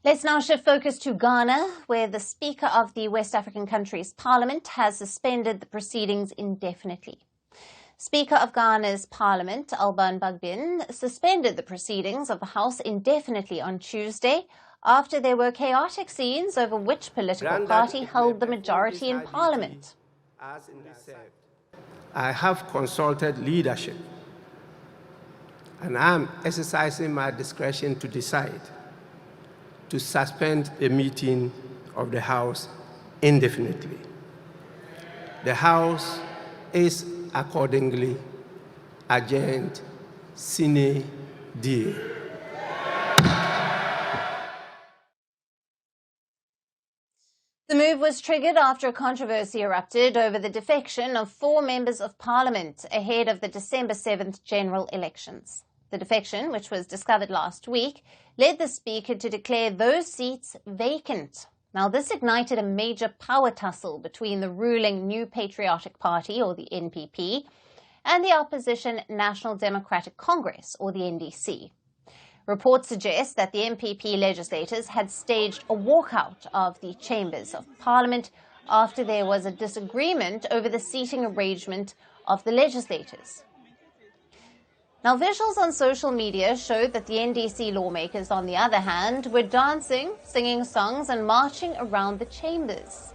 Let's now shift focus to Ghana, where the Speaker of the West African country's parliament has suspended the proceedings indefinitely. Speaker of Ghana's parliament, Alban Bagbin, suspended the proceedings of the House indefinitely on Tuesday after there were chaotic scenes over which political party held the majority in parliament. I have consulted leadership, and I'm exercising my discretion to decide to suspend the meeting of the House indefinitely. The House is accordingly adjourned sine die. The move was triggered after a controversy erupted over the defection of 4 members of parliament ahead of the December 7th general elections. The defection, which was discovered last week, led the Speaker to declare those seats vacant. Now, this ignited a major power tussle between the ruling New Patriotic Party, or the NPP, and the opposition National Democratic Congress, or the NDC. Reports suggest that the NPP legislators had staged a walkout of the chambers of Parliament after there was a disagreement over the seating arrangement of the legislators. Now, visuals on social media showed that the NDC lawmakers, on the other hand, were dancing, singing songs and marching around the chambers.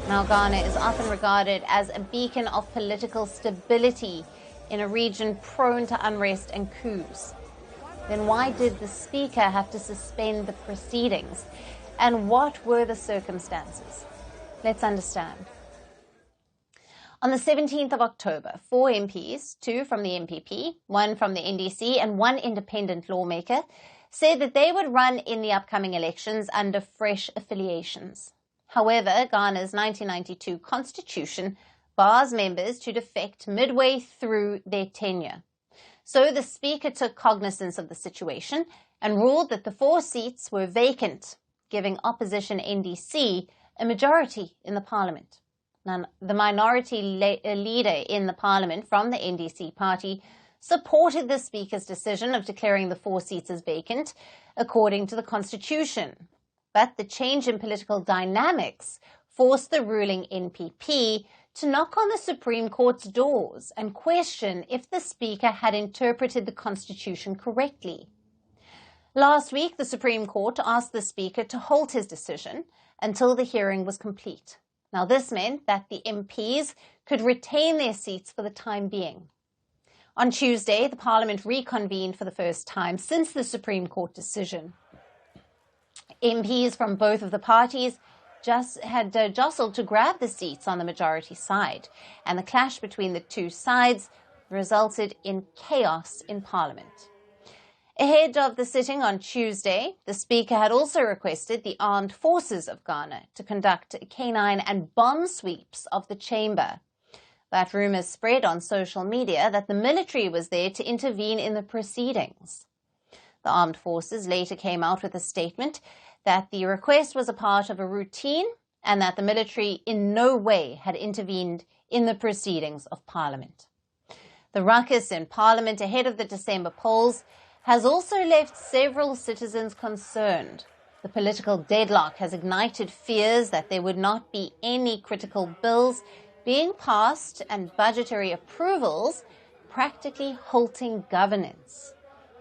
Now, Ghana is often regarded as a beacon of political stability in a region prone to unrest and coups. Then why did the Speaker have to suspend the proceedings? And what were the circumstances? Let's understand. On the 17th of October, 4 MPs, 2 from the NPP, 1 from the NDC and 1 independent lawmaker, said that they would run in the upcoming elections under fresh affiliations. However, Ghana's 1992 constitution bars members to defect midway through their tenure. So the Speaker took cognizance of the situation and ruled that the 4 seats were vacant, giving opposition NDC a majority in the parliament. Now, the minority leader in the parliament from the NDC party supported the Speaker's decision of declaring the 4 seats as vacant, according to the constitution. But the change in political dynamics forced the ruling NPP to knock on the Supreme Court's doors and question if the Speaker had interpreted the constitution correctly. Last week, the Supreme Court asked the Speaker to hold his decision until the hearing was complete. Now, this meant that the MPs could retain their seats for the time being. On Tuesday, the Parliament reconvened for the first time since the Supreme Court decision. MPs from both of the parties had jostled to grab the seats on the majority side, and the clash between the two sides resulted in chaos in Parliament. Ahead of the sitting on Tuesday, the Speaker had also requested the armed forces of Ghana to conduct canine and bomb sweeps of the chamber. But rumours spread on social media that the military was there to intervene in the proceedings. The armed forces later came out with a statement that the request was a part of a routine and that the military in no way had intervened in the proceedings of Parliament. The ruckus in Parliament ahead of the December polls has also left several citizens concerned. The political deadlock has ignited fears that there would not be any critical bills being passed and budgetary approvals practically halting governance.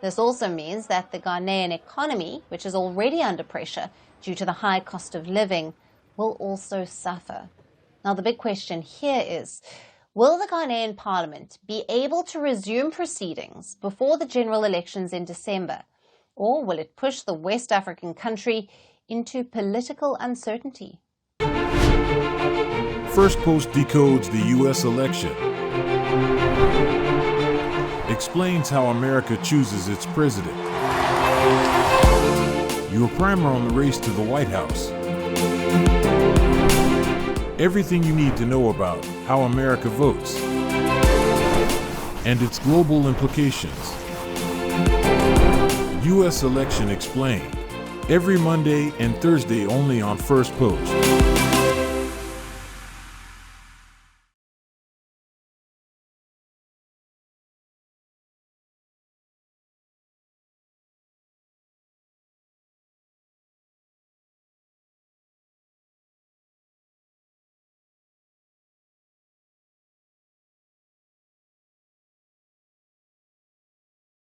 This also means that the Ghanaian economy, which is already under pressure due to the high cost of living, will also suffer. Now, the big question here is, will the Ghanaian Parliament be able to resume proceedings before the general elections in December, or will it push the West African country into political uncertainty? Firstpost decodes the U.S. election, explains how America chooses its president, your primer on the race to the White House, everything you need to know about how America votes and its global implications. U.S. Election Explained, every Monday and Thursday only on Firstpost.